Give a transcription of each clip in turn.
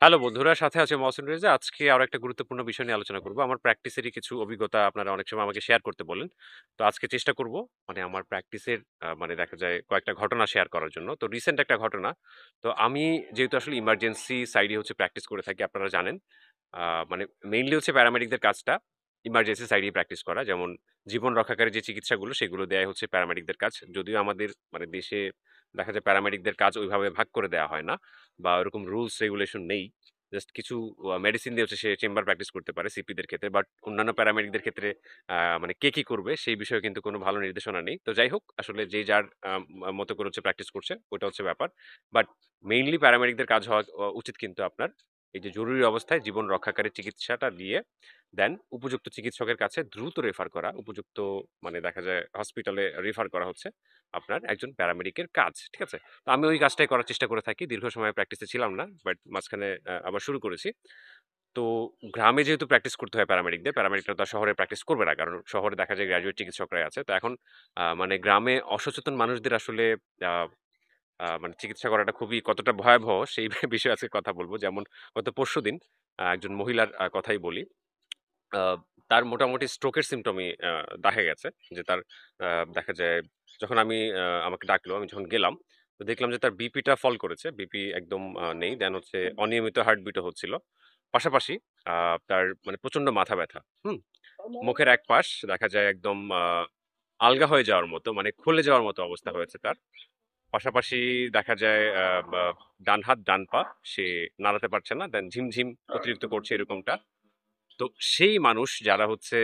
Hello বন্ধুরা, সাথে আছে মহসিন রেজা। আজকে আরো একটা গুরুত্বপূর্ণ বিষয় নিয়ে আলোচনা করব। আমার প্র্যাকটিসেরই কিছু অভিজ্ঞতা আপনারা অনেক সময় আমাকে শেয়ার করতে বলেন। তো আজকে চেষ্টা করব মানে আমার প্র্যাকটিসের মানে দেখা যায় কয়েকটা ঘটনা শেয়ার করার জন্য। তো রিসেন্ট একটা ঘটনা। তো আমি যেহেতু আসলে ইমার্জেন্সি সাইডে হচ্ছে প্র্যাকটিস করে থাকি, আপনারা জানেন। মানে মেইনলি হচ্ছে প্যারামেডিকদের কাজটা ইমার্জেন্সি সাইডেই প্র্যাকটিস করা। যেমন জীবন রক্ষাকারী যে চিকিৎসাগুলো সেগুলো দেয়া হচ্ছে প্যারামেডিকদের কাজ। যদিও আমাদের মানে দেশে দেখা যায় প্যারামেডিকদের কাজ ওইভাবে ভাগ করে দেয়া হয় না। বা ওরকম রুলস রেগুলেশন নেই। জাস্ট কিছু মেডিসিন দিয়ে হচ্ছে সে চেম্বার প্র্যাকটিস করতে পারে সিপিদের ক্ষেত্রে। বাট অন্যান্য প্যারামেডিকদের ক্ষেত্রে মানে কে কি করবে সেই বিষয়ে কিন্তু কোনো ভালো নির্দেশনা নেই। তো যাই হোক, আসলে যে যার মতো করে হচ্ছে প্র্যাকটিস করছে, ওটা হচ্ছে ব্যাপার। বাট মেইনলি প্যারামেডিকদের কাজ হওয়া উচিত কিন্তু আপনার এই যে জরুরি অবস্থায় জীবন রক্ষাকারী চিকিৎসাটা দিয়ে দেন উপযুক্ত চিকিৎসকের কাছে দ্রুত রেফার করা, উপযুক্ত মানে দেখা যায় হসপিটালে রেফার করা হচ্ছে আপনার একজন প্যারামেডিকের কাজ। ঠিক আছে? তো আমি ওই কাজটাই করার চেষ্টা করে থাকি। দীর্ঘ সময় প্র্যাকটিসে ছিলাম না। বাট মাঝখানে আবার শুরু করেছি। তো গ্রামে যেহেতু প্র্যাকটিস করতে হয় প্যারামেডিকদের, প্যারামেডিকরা তো আর শহরে প্র্যাকটিস করবে না। কারণ শহরে দেখা যায় গ্র্যাজুয়েট চিকিৎসকরাই আছে। তো এখন মানে গ্রামে অসচেতন মানুষদের আসলে আ আ মানে চিকিৎসা করাটা খুবই কতটা ভয়াবহ সেই বিষয়ে আজকে কথা বলব। যেমন গত পরশুদিন একজন মহিলার কথাই বলি। আ তার মোটামুটি স্ট্রোকের সিম্পটমই দেখা গেছে। যে তার আ দেখা যায় যখন আমাকে ডাকলো, আমি যখন গেলাম, তো দেখলাম যে তার বিপিটা ফল করেছে। বিপি একদম নেই। দেন হচ্ছে অনিয়মিত হার্টবিটও হচ্ছিল। পাশাপাশি আ তার মানে প্রচন্ড মাথা ব্যাথা। হুম? মুখের এক পাশ দেখা যায় একদম আলগা হয়ে যাওয়ার মতো, মানে খুলে যাওয়ার মতো অবস্থা হয়েছে তার। পাশাপাশি দেখা যায় বা ডান হাত, ডান পা সে নাড়াতে পারছে না। দেন ঝিমঝিম অতিরিক্ত করছে এরকমটা। তো সেই মানুষ যারা হচ্ছে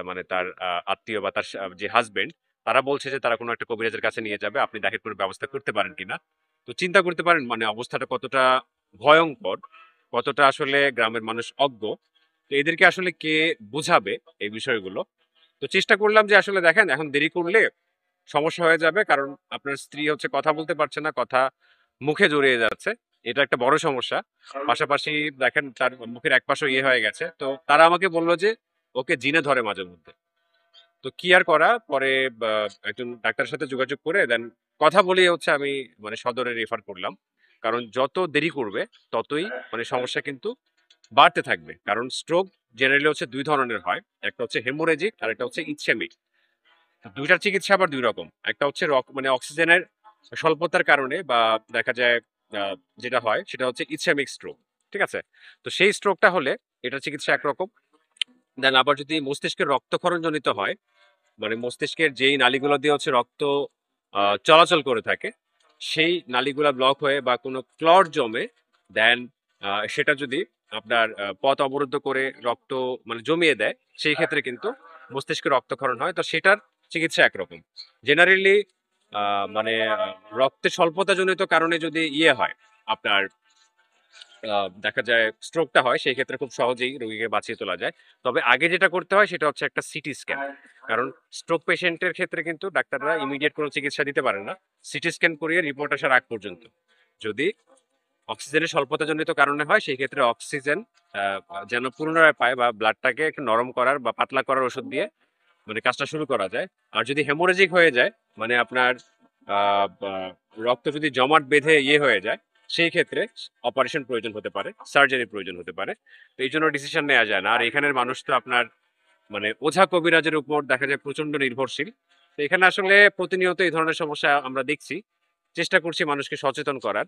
মানে তার আত্মীয় বা তার যে হাসব্যান্ড, তারা বলছে যে তারা কোনো একটা কবিরাজের কাছে নিয়ে যাবে। আপনি দেখেন কোনো ব্যবস্থা করতে পারেন কিনা। তো চিন্তা করতে পারেন মানে অবস্থাটা কতটা ভয়ংকর, কতটা আসলে গ্রামের মানুষ অজ্ঞ। তো এদেরকে আসলে কে বুঝাবে এই বিষয়গুলো? তো চেষ্টা করলাম যে আসলে দেখেন এখন দেরি করলে সমস্যা হয়ে যাবে। কারণ আপনার স্ত্রী হচ্ছে কথা বলতে পারছে না, কথা মুখে জড়িয়ে যাচ্ছে। এটা একটা বড় সমস্যা। পাশাপাশি দেখেন তার মুখের একপাশও ইয়ে হয়ে গেছে। তো তারা আমাকে বলল যে ওকে জিনে ধরে মাঝে মধ্যে। তো কি আর করা? পরে বা একজন ডাক্তারের সাথে যোগাযোগ করে দেন কথা বলেই হচ্ছে আমি মানে সদরে রেফার করলাম। কারণ যত দেরি করবে ততই মানে সমস্যা কিন্তু বাড়তে থাকবে। কারণ স্ট্রোক জেনারেলি হচ্ছে ২ ধরনের হয়। একটা হচ্ছে হেমোরেজিক আর একটা হচ্ছে ইসচেমিক। ২ টার চিকিৎসা আবার ২ রকম। একটা হচ্ছে মানে অক্সিজেনের স্বল্পতার কারণে বা দেখা যায় আ যেটা হয় সেটা হচ্ছে ইসচেমিক স্ট্রোক। ঠিক আছে? তো সেই স্ট্রোকটা হলে এটার চিকিৎসা একরকম। দেন আবার যদি মস্তিষ্কের রক্তক্ষরণজনিত হয়, মানে মস্তিষ্কের যেই নালীগুলো দিয়ে হচ্ছে রক্ত চলাচল করে থাকে, সেই নালীগুলা ব্লক হয়ে বা কোনো ক্লট জমে দেন সেটা যদি আপনার পথ অবরুদ্ধ করে রক্ত মানে জমিয়ে দেয়, সেই ক্ষেত্রে কিন্তু মস্তিষ্কে রক্তক্ষরণ হয়। তো সেটার চিকিৎসা একরকম। জেনারেলি মানে রক্তের স্বল্পতাজনিত কারণে যদি ইয়ে হয়, আপনার দেখা যায় স্ট্রোকটা হয়, সেই ক্ষেত্রে খুব সহজেই রোগীকে বাঁচিয়ে তোলা যায়। তবে আগে যেটা করতে হয় সেটা হচ্ছে একটা সিটি স্ক্যান। কারণ স্ট্রোক পেশেন্টের ক্ষেত্রে কিন্তু ডাক্তাররা ইমিডিয়েট কোনো চিকিৎসা দিতে পারে না। সিটি স্ক্যান করিয়ে রিপোর্ট আসার আগ পর্যন্ত। যদি অক্সিজেনের স্বল্পতাজনিত কারণে হয় সেই ক্ষেত্রে অক্সিজেন আ যেন পুনরায় পায় বা ব্লাডটাকে একটু নরম করার বা পাতলা করার ওষুধ দিয়ে মানে কাজটা শুরু করা যায়। আর যদি হেমোরেজিক হয়ে যায়, মানে আপনার আ বা রক্ত যদি জমাট বেঁধে ইয়ে হয়ে যায়, সেই ক্ষেত্রে অপারেশন প্রয়োজন হতে পারে, সার্জারি প্রয়োজন হতে পারে। তো এইজন্য ডিসিশন নেয়া যায় না। আর এখানের মানুষ তো আপনার মানে ওঝা কবিরাজের উপর দেখা যায় প্রচন্ড নির্ভরশীল। তো এখানে আসলে প্রতিনিয়ত এই ধরনের সমস্যা আমরা দেখছি। চেষ্টা করছি মানুষকে সচেতন করার।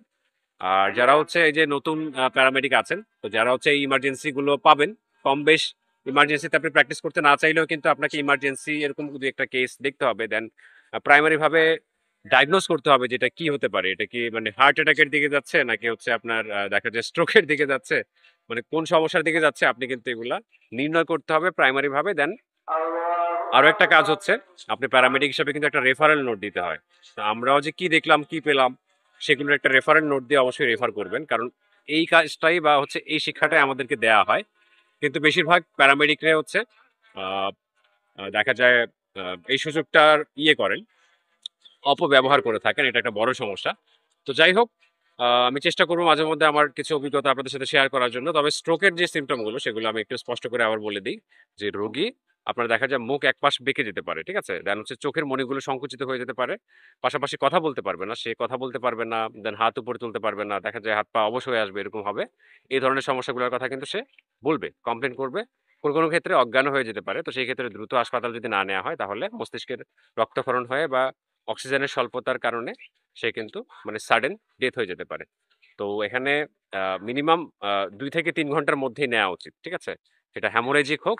আর যারা হচ্ছে এই যে নতুন প্যারামেডিক আছেন, তো যারা হচ্ছে এই ইমার্জেন্সি গুলো পাবেন, কম বেশ ইমার্জেন্সিতে আপনি প্র্যাকটিস করতে না চাইলেও কিন্তু আপনাকে ইমার্জেন্সি এরকম দু একটা কেস দেখতে হবে। দেন প্রাইমারি ভাবে ডায়াগনোজ করতে হবে যেটা কি হতে পারে। এটা কি মানে হার্ট অ্যাটাকের দিকে যাচ্ছে নাকি হচ্ছে আপনার দেখা যায় স্ট্রোকের দিকে যাচ্ছে। মানে কোন সমস্যার দিকে যাচ্ছে আপনি কিন্তু এগুলা নির্ণয় করতে হবে প্রাইমারি ভাবে। দেন আরো একটা কাজ হচ্ছে আপনি প্যারামেডিক হিসেবে কিন্তু একটা রেফারেল নোট দিতে হয়। তো আমরাও যে কি দেখলাম, কি পেলাম সেগুলোর একটা রেফারেল নোট দিয়ে অবশ্যই রেফার করবেন। কারণ এই কাজটাই বা হচ্ছে এই শিক্ষাটাই আমাদেরকে দেয়া হয়। কিন্তু বেশিরভাগ প্যারামেডিকরা হচ্ছে আ আ দেখা যায় এই সুযোগটার ইয়ে করেন, অপব্যবহার করে থাকেন। এটা একটা বড় সমস্যা। তো যাই হোক, আমি চেষ্টা করব মাঝে মধ্যে আমার কিছু অভিজ্ঞতা আপনাদের সাথে শেয়ার করার জন্য। তবে স্ট্রোকের যে সিম্পটম গুলো সেগুলো আমি একটু স্পষ্ট করে আবার বলে দেই। যে রোগী আপনার দেখা যায় মুখ এক পাশ বেঁকে যেতে পারে। ঠিক আছে? দেন হচ্ছে চোখের মণিগুলো সংকুচিত হয়ে যেতে পারে। পাশাপাশি কথা বলতে পারবে না। সে কথা বলতে পারবে না। দেন হাত উপরে তুলতে পারবে না। দেখা যায় হাত পা অবশ হয়ে আসবে এরকম হবে। এই ধরনের সমস্যাগুলোর কথা কিন্তু সে বলবে, কমপ্লেইন করবে। কোনো ক্ষেত্রে অজ্ঞানও হয়ে যেতে পারে। তো সেই ক্ষেত্রে দ্রুত হাসপাতাল যদি না নেওয়া হয় তাহলে মস্তিষ্কের রক্তক্ষরণ হয়ে বা অক্সিজেনের স্বল্পতার কারণে সে কিন্তু মানে সাডেন ডেথ হয়ে যেতে পারে। তো এখানে মিনিমাম ২ থেকে ৩ ঘন্টার মধ্যেই নেওয়া উচিত। ঠিক আছে? সেটা হেমোরেজিক হোক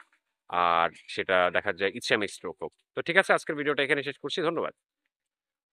আর সেটা দেখা যায় ইসচেমিক স্ট্রোক হোক। তো ঠিক আছে আজকের ভিডিওটা এখানে শেষ করছি। ধন্যবাদ।